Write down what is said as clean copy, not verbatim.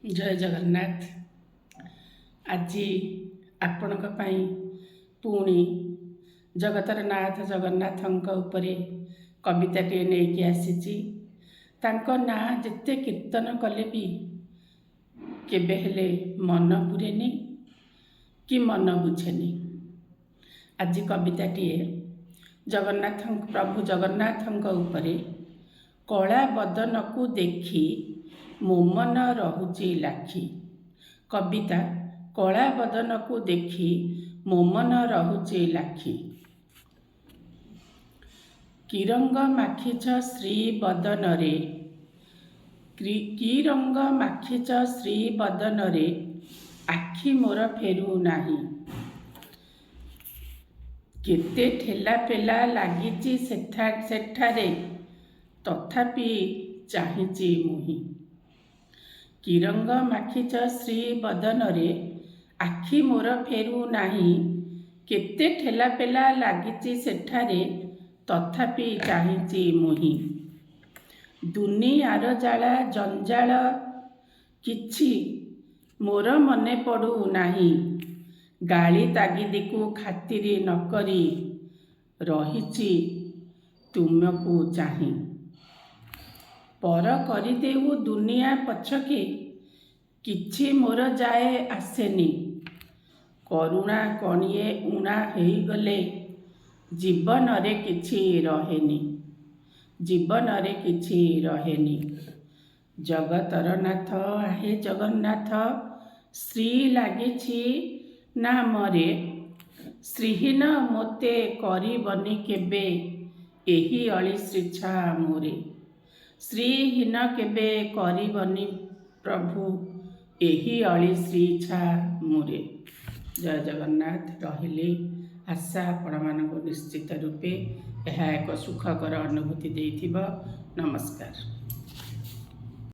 जय जगन्नाथ। आज आपण पुणी जगतर नाथ जगन्नाथंक उपरे कविताटे नहीं आसी। ना जिते कीर्तन कले भी केबे हेले मन पुरेनी कि मन बुझेनी। आज कविताटे जगन्नाथ प्रभु जगन्नाथंक उपरे कला बदन को देखी मो मन रहुची लाखी। कविता कला बदन को देखी मो मन रहुची लाखी। कि रंग माखिच श्री बदन रे, कि रंग माखिच श्री बदन रे, आखि मोर फेरू नाही। केते ठेला पेला लागिची सेठारे, तथापि चाहिची मुही। कि रंग माखिच श्री बदन रे, आखि मोर फेरू नाही। केते ठेला पेला लागिची सेठारे, तथापि चाहिची मुही। दुनियार जाला जंजाल किछि मोर मने पड़ू नाही। गाली तागिदी को खातिरी नकरी, रहिछि तुमको चाही। पर करिदेऊ दुनिया पछके, किछि मोर जाए आसेनी। करुणा कणिए उणा हेगले, जीवन रे किछि रहेनी। जीवन रे किछि रहेनी। जगतर नाथ आहे जगन्नाथ, श्री लागिछि नाम रे। श्रीहीन मोते करिबनी केबे, एही अळी श्रीछा मोरे। श्रीहीन केबे करिबनी प्रभु, एही अळी श्रीछा मोरे। जय जगन्नाथ। रहिले आशा आपण मानक निश्चित रूपे यह एक सुखकर अनुभूति देथिबा। नमस्कार।